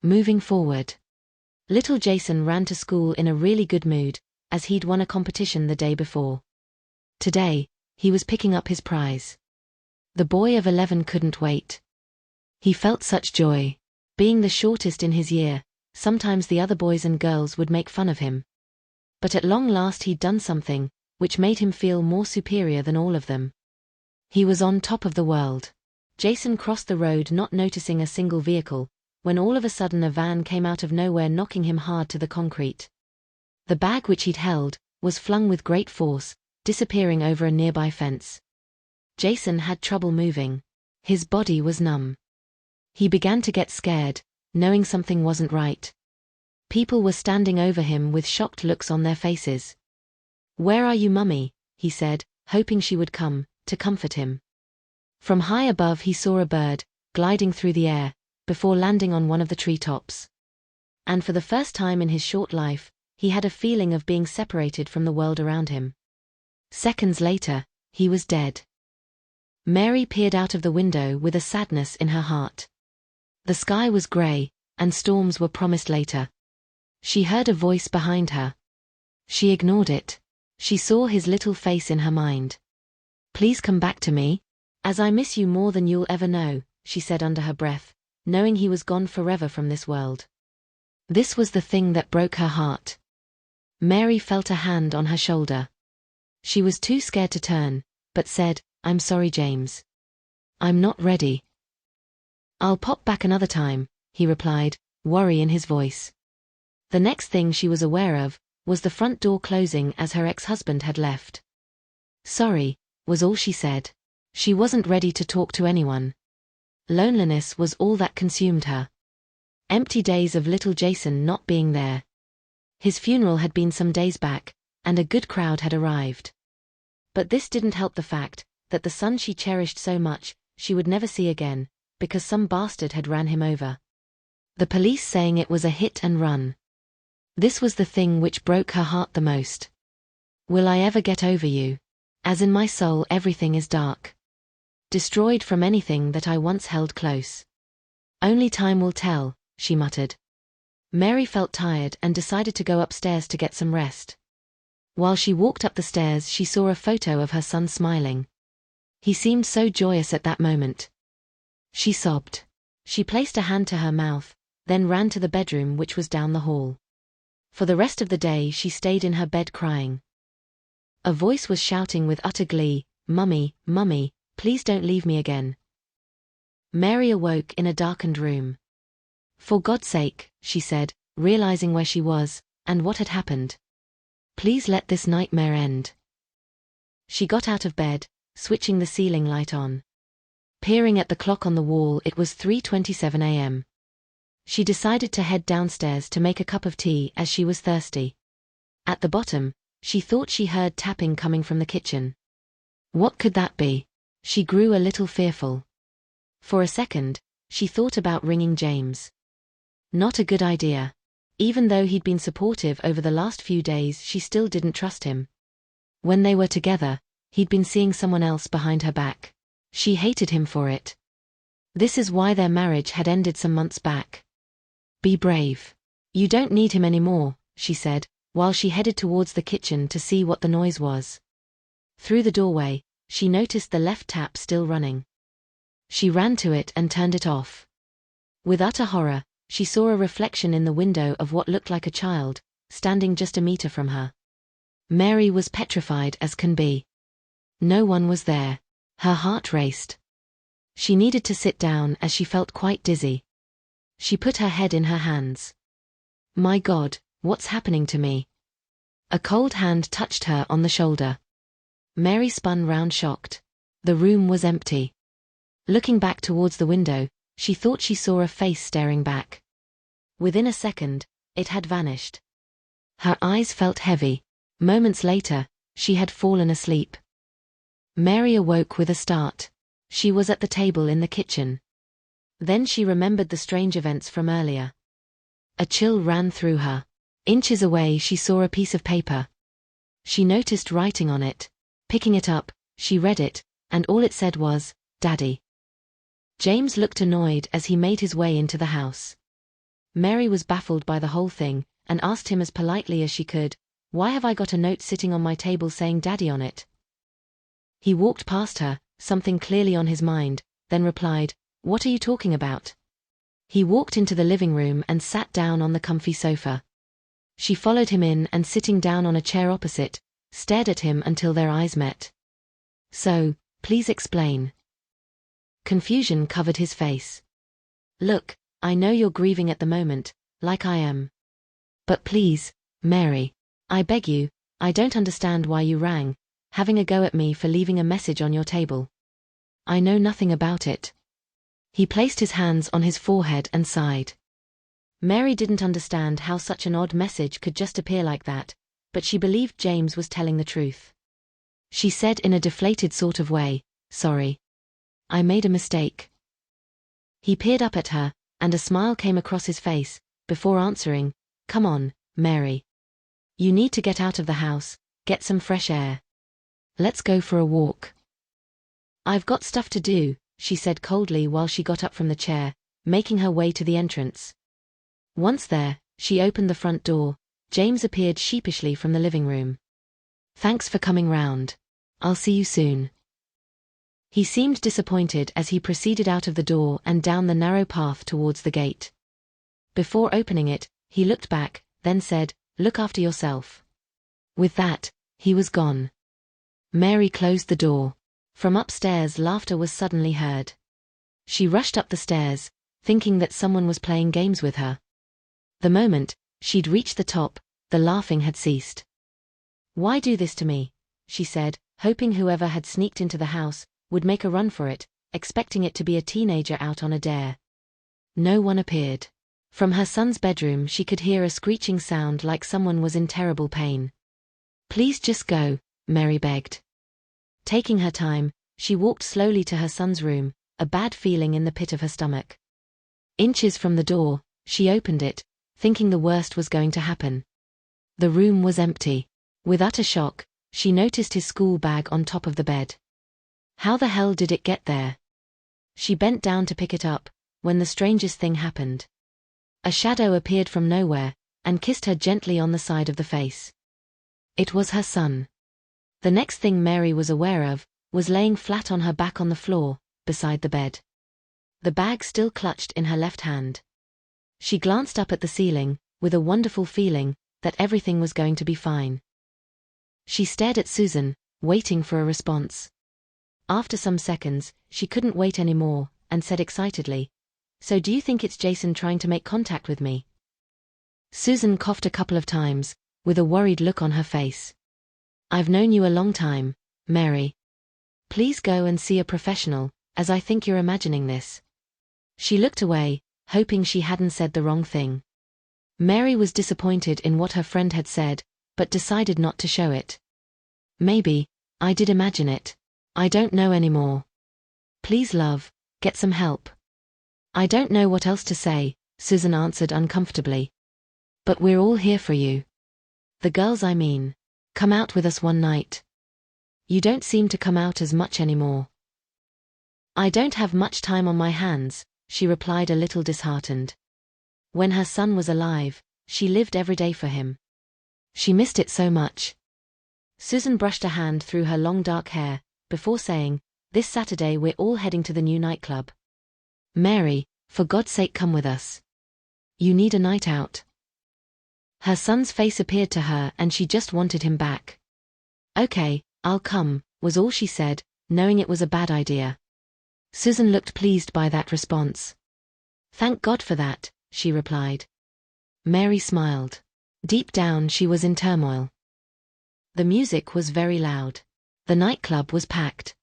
Moving forward. Little Jason ran to school in a really good mood, as he'd won a competition the day before. Today, he was picking up his prize. The boy of 11 couldn't wait. He felt such joy. Being the shortest in his year, sometimes the other boys and girls would make fun of him. But at long last he'd done something, which made him feel more superior than all of them. He was on top of the world. Jason crossed the road not noticing a single vehicle, when all of a sudden a van came out of nowhere knocking him hard to the concrete. The bag which he'd held was flung with great force, disappearing over a nearby fence. Jason had trouble moving. His body was numb. He began to get scared, knowing something wasn't right. People were standing over him with shocked looks on their faces. "Where are you, Mummy?" he said, hoping she would come to comfort him. From high above he saw a bird, gliding through the air, before landing on one of the treetops. And for the first time in his short life, he had a feeling of being separated from the world around him. Seconds later, he was dead. Mary peered out of the window with a sadness in her heart. The sky was grey, and storms were promised later. She heard a voice behind her. She ignored it. She saw his little face in her mind. "Please come back to me. As I miss you more than you'll ever know," she said under her breath, knowing he was gone forever from this world. This was the thing that broke her heart. Mary felt a hand on her shoulder. She was too scared to turn, but said, "I'm sorry, James. I'm not ready." "I'll pop back another time," he replied, worry in his voice. The next thing she was aware of was the front door closing as her ex-husband had left. "Sorry," was all she said. She wasn't ready to talk to anyone. Loneliness was all that consumed her. Empty days of little Jason not being there. His funeral had been some days back, and a good crowd had arrived. But this didn't help the fact that the son she cherished so much, she would never see again, because some bastard had ran him over. The police saying it was a hit and run. This was the thing which broke her heart the most. "Will I ever get over you? As in my soul everything is dark. Destroyed from anything that I once held close. Only time will tell," she muttered. Mary felt tired and decided to go upstairs to get some rest. While she walked up the stairs she saw a photo of her son smiling. He seemed so joyous at that moment. She sobbed. She placed a hand to her mouth, then ran to the bedroom which was down the hall. For the rest of the day she stayed in her bed crying. A voice was shouting with utter glee, "Mummy, Mummy, please don't leave me again." Mary awoke in a darkened room. "For God's sake," she said, realizing where she was, and what had happened. "Please let this nightmare end." She got out of bed, switching the ceiling light on. Peering at the clock on the wall, it was 3:27 a.m. She decided to head downstairs to make a cup of tea as she was thirsty. At the bottom, she thought she heard tapping coming from the kitchen. What could that be? She grew a little fearful. For a second, she thought about ringing James. Not a good idea. Even though he'd been supportive over the last few days, she still didn't trust him. When they were together, he'd been seeing someone else behind her back. She hated him for it. This is why their marriage had ended some months back. "Be brave. You don't need him anymore," she said, while she headed towards the kitchen to see what the noise was. Through the doorway, she noticed the left tap still running. She ran to it and turned it off. With utter horror, she saw a reflection in the window of what looked like a child, standing just a meter from her. Mary was petrified as can be. No one was there. Her heart raced. She needed to sit down as she felt quite dizzy. She put her head in her hands. "My God, what's happening to me?" A cold hand touched her on the shoulder. Mary spun round shocked. The room was empty. Looking back towards the window, she thought she saw a face staring back. Within a second, it had vanished. Her eyes felt heavy. Moments later, she had fallen asleep. Mary awoke with a start. She was at the table in the kitchen. Then she remembered the strange events from earlier. A chill ran through her. Inches away she saw a piece of paper. She noticed writing on it. Picking it up, she read it, and all it said was, "Daddy." James looked annoyed as he made his way into the house. Mary was baffled by the whole thing, and asked him as politely as she could, "Why have I got a note sitting on my table saying Daddy on it?" He walked past her, something clearly on his mind, then replied, "What are you talking about?" He walked into the living room and sat down on the comfy sofa. She followed him in and sitting down on a chair opposite, stared at him until their eyes met. "So, please explain." Confusion covered his face. "Look, I know you're grieving at the moment, like I am. But please, Mary, I beg you, I don't understand why you rang, having a go at me for leaving a message on your table. I know nothing about it." He placed his hands on his forehead and sighed. Mary didn't understand how such an odd message could just appear like that, but she believed James was telling the truth. She said in a deflated sort of way, "Sorry. I made a mistake." He peered up at her, and a smile came across his face, before answering, "Come on, Mary. You need to get out of the house, get some fresh air. Let's go for a walk." "I've got stuff to do," she said coldly while she got up from the chair, making her way to the entrance. Once there, she opened the front door. James appeared sheepishly from the living room. "Thanks for coming round. I'll see you soon." He seemed disappointed as he proceeded out of the door and down the narrow path towards the gate. Before opening it, he looked back, then said, "Look after yourself." With that, he was gone. Mary closed the door. From upstairs, laughter was suddenly heard. She rushed up the stairs, thinking that someone was playing games with her. The moment she'd reached the top, the laughing had ceased. "Why do this to me?" she said, hoping whoever had sneaked into the house would make a run for it, expecting it to be a teenager out on a dare. No one appeared. From her son's bedroom she could hear a screeching sound like someone was in terrible pain. "Please just go," Mary begged. Taking her time, she walked slowly to her son's room, a bad feeling in the pit of her stomach. Inches from the door, she opened it, thinking the worst was going to happen. The room was empty. With utter shock, she noticed his school bag on top of the bed. How the hell did it get there? She bent down to pick it up, when the strangest thing happened. A shadow appeared from nowhere, and kissed her gently on the side of the face. It was her son. The next thing Mary was aware of, was laying flat on her back on the floor, beside the bed. The bag still clutched in her left hand. She glanced up at the ceiling, with a wonderful feeling that everything was going to be fine. She stared at Susan, waiting for a response. After some seconds, she couldn't wait anymore, and said excitedly, "So do you think it's Jason trying to make contact with me?" Susan coughed a couple of times, with a worried look on her face. "I've known you a long time, Mary. Please go and see a professional, as I think you're imagining this." She looked away, hoping she hadn't said the wrong thing. Mary was disappointed in what her friend had said, but decided not to show it. "Maybe I did imagine it. I don't know anymore. Please, love, get some help." "I don't know what else to say," Susan answered uncomfortably. "But we're all here for you. The girls, I mean. Come out with us one night. You don't seem to come out as much anymore." "I don't have much time on my hands," she replied a little disheartened. When her son was alive, she lived every day for him. She missed it so much. Susan brushed a hand through her long dark hair, before saying, "This Saturday we're all heading to the new nightclub. Mary, for God's sake come with us. You need a night out." Her son's face appeared to her and she just wanted him back. "Okay, I'll come," was all she said, knowing it was a bad idea. Susan looked pleased by that response. "Thank God for that," she replied. Mary smiled. Deep down she was in turmoil. The music was very loud. The nightclub was packed.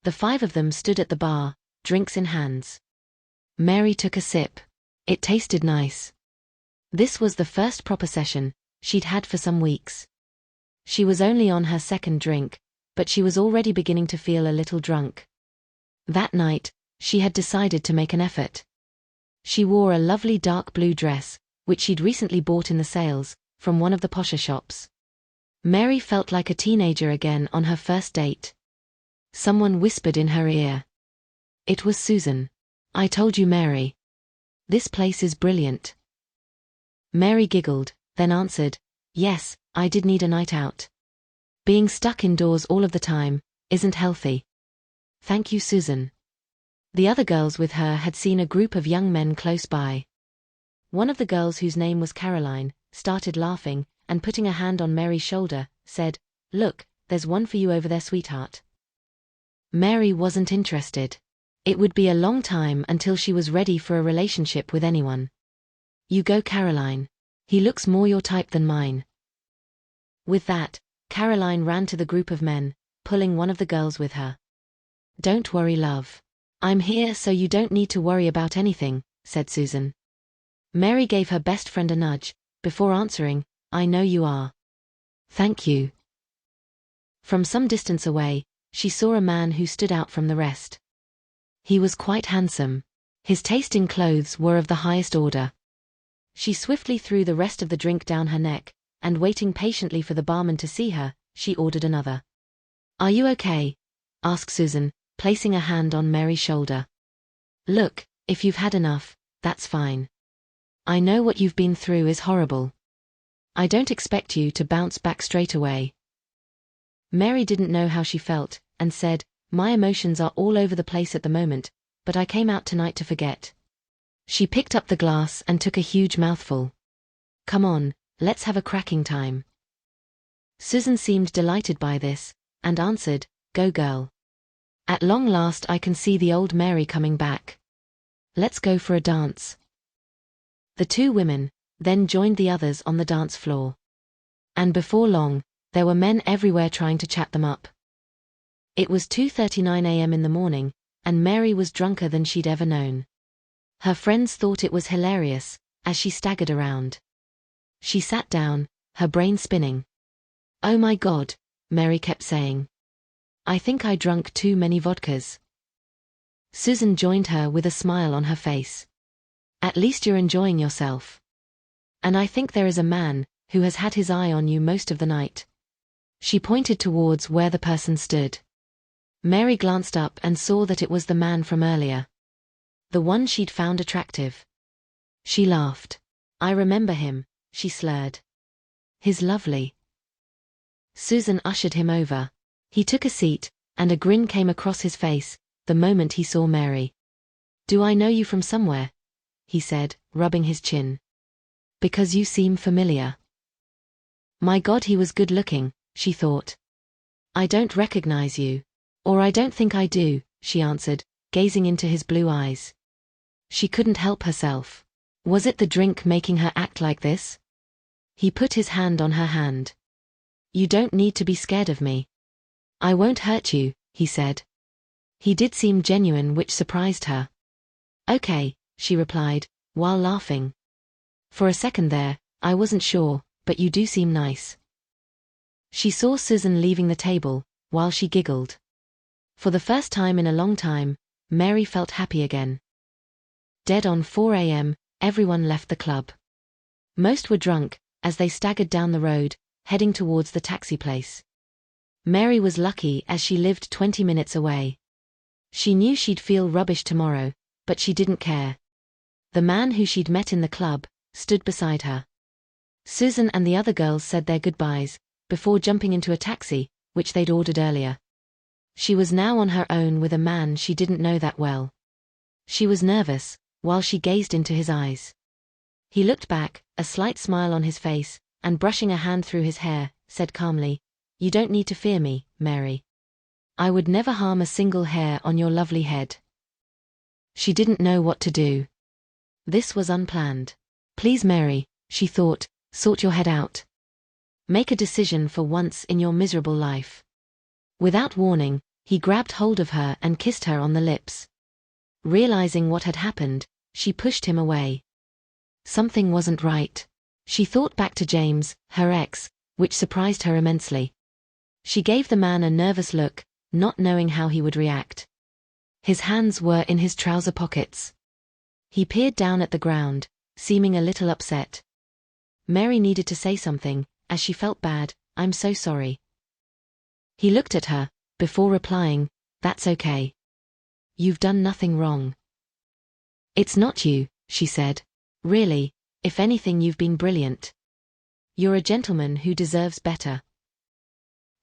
The five of them stood at the bar, drinks in hands. Mary took a sip. It tasted nice. This was the first proper session she'd had for some weeks. She was only on her second drink, but she was already beginning to feel a little drunk. That night, she had decided to make an effort. She wore a lovely dark blue dress, which she'd recently bought in the sales, from one of the posher shops. Mary felt like a teenager again on her first date. Someone whispered in her ear. It was Susan. "I told you, Mary. This place is brilliant." Mary giggled, then answered, "Yes, I did need a night out. Being stuck indoors all of the time isn't healthy. Thank you, Susan." The other girls with her had seen a group of young men close by. One of the girls, whose name was Caroline, started laughing, and putting a hand on Mary's shoulder, said, "Look, there's one for you over there, sweetheart." Mary wasn't interested. It would be a long time until she was ready for a relationship with anyone. "You go, Caroline. He looks more your type than mine." With that, Caroline ran to the group of men, pulling one of the girls with her. "Don't worry, love. I'm here so you don't need to worry about anything," said Susan. Mary gave her best friend a nudge, before answering, "I know you are. Thank you." From some distance away, she saw a man who stood out from the rest. He was quite handsome. His taste in clothes were of the highest order. She swiftly threw the rest of the drink down her neck, and waiting patiently for the barman to see her, she ordered another. "Are you okay?" asked Susan, placing a hand on Mary's shoulder. "Look, if you've had enough, that's fine. I know what you've been through is horrible. I don't expect you to bounce back straight away." Mary didn't know how she felt, and said, "My emotions are all over the place at the moment, but I came out tonight to forget." She picked up the glass and took a huge mouthful. "Come on, let's have a cracking time." Susan seemed delighted by this, and answered, "Go girl. At long last I can see the old Mary coming back. Let's go for a dance." The two women then joined the others on the dance floor. And before long, there were men everywhere trying to chat them up. It was 2:39 a.m. in the morning, and Mary was drunker than she'd ever known. Her friends thought it was hilarious, as she staggered around. She sat down, her brain spinning. "Oh my God," Mary kept saying. "I think I drunk too many vodkas." Susan joined her with a smile on her face. "At least you're enjoying yourself. And I think there is a man who has had his eye on you most of the night." She pointed towards where the person stood. Mary glanced up and saw that it was the man from earlier. The one she'd found attractive. She laughed. "I remember him," she slurred. "He's lovely." Susan ushered him over. He took a seat, and a grin came across his face the moment he saw Mary. "Do I know you from somewhere?" he said, rubbing his chin. "Because you seem familiar." My God, he was good looking, she thought. "I don't recognize you. Or I don't think I do," she answered, gazing into his blue eyes. She couldn't help herself. Was it the drink making her act like this? He put his hand on her hand. "You don't need to be scared of me. I won't hurt you," he said. He did seem genuine, which surprised her. "Okay," she replied, while laughing. "For a second there, I wasn't sure, but you do seem nice." She saw Susan leaving the table, while she giggled. For the first time in a long time, Mary felt happy again. Dead on 4 a.m., everyone left the club. Most were drunk, as they staggered down the road, heading towards the taxi place. Mary was lucky as she lived 20 minutes away. She knew she'd feel rubbish tomorrow, but she didn't care. The man who she'd met in the club stood beside her. Susan and the other girls said their goodbyes before jumping into a taxi, which they'd ordered earlier. She was now on her own with a man she didn't know that well. She was nervous, while she gazed into his eyes. He looked back, a slight smile on his face, and brushing a hand through his hair, said calmly, "You don't need to fear me, Mary. I would never harm a single hair on your lovely head." She didn't know what to do. This was unplanned. "Please, Mary," she thought, "sort your head out. Make a decision for once in your miserable life." Without warning, he grabbed hold of her and kissed her on the lips. Realizing what had happened, she pushed him away. Something wasn't right. She thought back to James, her ex, which surprised her immensely. She gave the man a nervous look, not knowing how he would react. His hands were in his trouser pockets. He peered down at the ground, seeming a little upset. Mary needed to say something, as she felt bad. "I'm so sorry." He looked at her, before replying, "That's okay. You've done nothing wrong." "It's not you," she said. "Really, If anything, you've been brilliant. You're a gentleman who deserves better.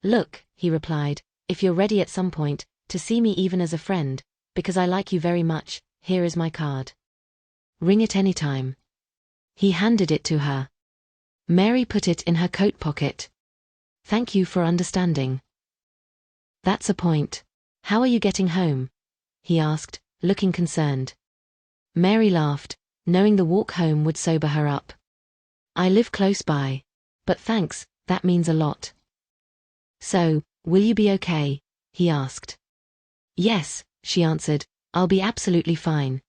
Look, he replied, if you're ready at some point to see me even as a friend, because I like you very much, here is my card. Ring it any time. He handed it to her. Mary put it in her coat pocket. Thank you for understanding. That's a point. How are you getting home? He asked, looking concerned. Mary laughed, knowing the walk home would sober her up. I live close by. But thanks, that means a lot. So, will you be okay? He asked. Yes, she answered, I'll be absolutely fine.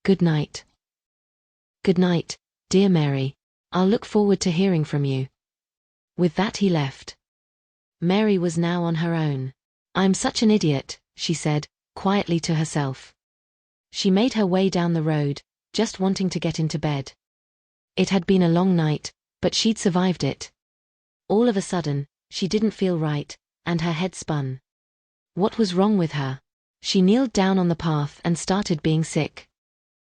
Good night. Good night, dear Mary. I'll look forward to hearing from you. With that he left. Mary was now on her own. I'm such an idiot, she said, quietly to herself. She made her way down the road, just wanting to get into bed. It had been a long night, but she'd survived it. All of a sudden, she didn't feel right, and her head spun. What was wrong with her? She kneeled down on the path and started being sick.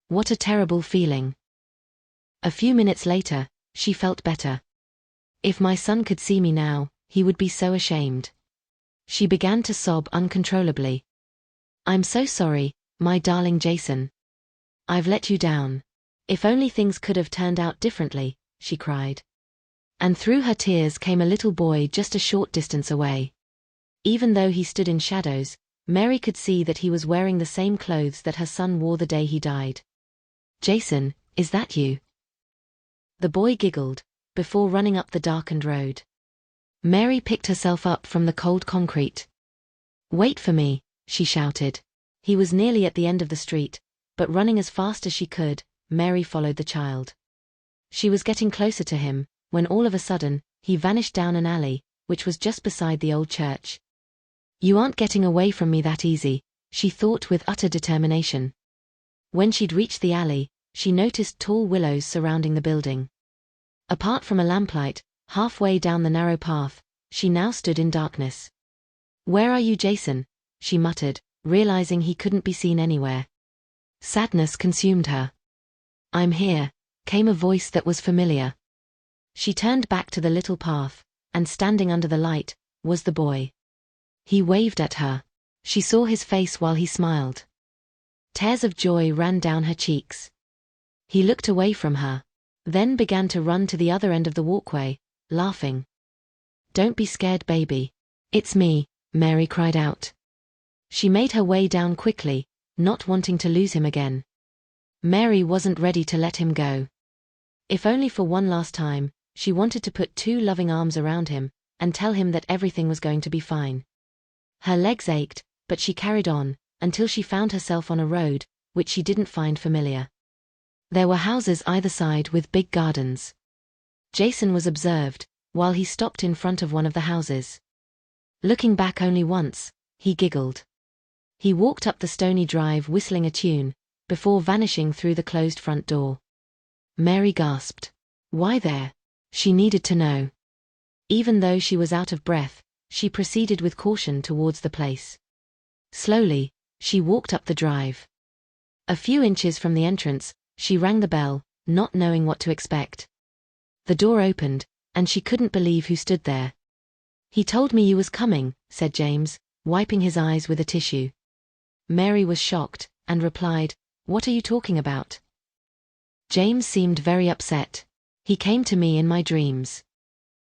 What a terrible feeling. A few minutes later, she felt better. If my son could see me now, he would be so ashamed. She began to sob uncontrollably. I'm so sorry, my darling Jason. I've let you down. If only things could have turned out differently, she cried. And through her tears came a little boy just a short distance away. Even though he stood in shadows, Mary could see that he was wearing the same clothes that her son wore the day he died. Jason, is that you? The boy giggled, before running up the darkened road. Mary picked herself up from the cold concrete. Wait for me, she shouted. He was nearly at the end of the street, but running as fast as she could, Mary followed the child. She was getting closer to him, when all of a sudden, he vanished down an alley, which was just beside the old church. You aren't getting away from me that easy, she thought with utter determination. When she'd reached the alley, she noticed tall willows surrounding the building. Apart from a lamplight, halfway down the narrow path, she now stood in darkness. Where are you, Jason? She muttered, realizing he couldn't be seen anywhere. Sadness consumed her. I'm here, came a voice that was familiar. She turned back to the little path, and standing under the light, was the boy. He waved at her. She saw his face while he smiled. Tears of joy ran down her cheeks. He looked away from her, then began to run to the other end of the walkway, laughing. Don't be scared, baby. It's me, Mary cried out. She made her way down quickly, not wanting to lose him again. Mary wasn't ready to let him go. If only for one last time, she wanted to put two loving arms around him, and tell him that everything was going to be fine. Her legs ached, but she carried on, until she found herself on a road, which she didn't find familiar. There were houses either side with big gardens. Jason was observed, while he stopped in front of one of the houses. Looking back only once, he giggled. He walked up the stony drive whistling a tune, before vanishing through the closed front door. Mary gasped. Why there? She needed to know. Even though she was out of breath, she proceeded with caution towards the place. Slowly, she walked up the drive. A few inches from the entrance, she rang the bell, not knowing what to expect. The door opened, and she couldn't believe who stood there. He told me you was coming, said James, wiping his eyes with a tissue. Mary was shocked, and replied, What are you talking about? James seemed very upset. He came to me in my dreams.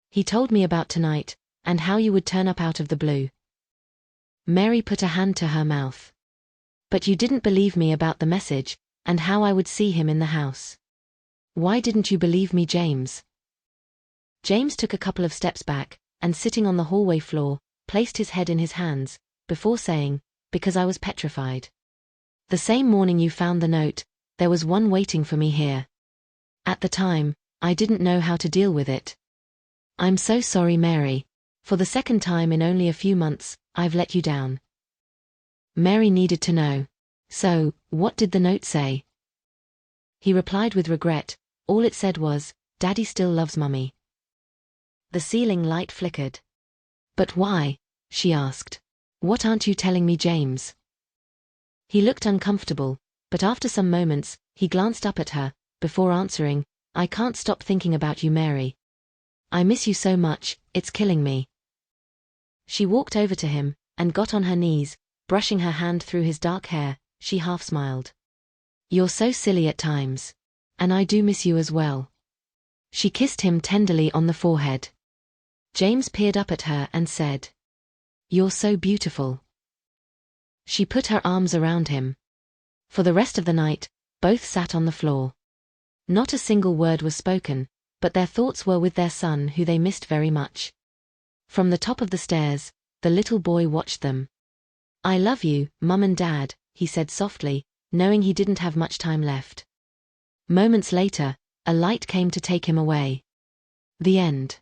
He told me about tonight, and how you would turn up out of the blue. Mary put a hand to her mouth. But you didn't believe me about the message, and how I would see him in the house. Why didn't you believe me, James? James took a couple of steps back, and sitting on the hallway floor, placed his head in his hands, before saying, Because I was petrified. The same morning you found the note, there was one waiting for me here. At the time, I didn't know how to deal with it. I'm so sorry, Mary. For the second time in only a few months, I've let you down. Mary needed to know. So, what did the note say? He replied with regret. All it said was, Daddy still loves Mummy. The ceiling light flickered. But why? She asked. What aren't you telling me, James? He looked uncomfortable, but after some moments, he glanced up at her, before answering, I can't stop thinking about you, Mary. I miss you so much, it's killing me. She walked over to him, and got on her knees, brushing her hand through his dark hair. She half smiled. You're so silly at times. And I do miss you as well. She kissed him tenderly on the forehead. James peered up at her and said, You're so beautiful. She put her arms around him. For the rest of the night, both sat on the floor. Not a single word was spoken, but their thoughts were with their son, who they missed very much. From the top of the stairs, the little boy watched them. I love you, Mum and Dad, he said softly, knowing he didn't have much time left. Moments later, a light came to take him away. The end.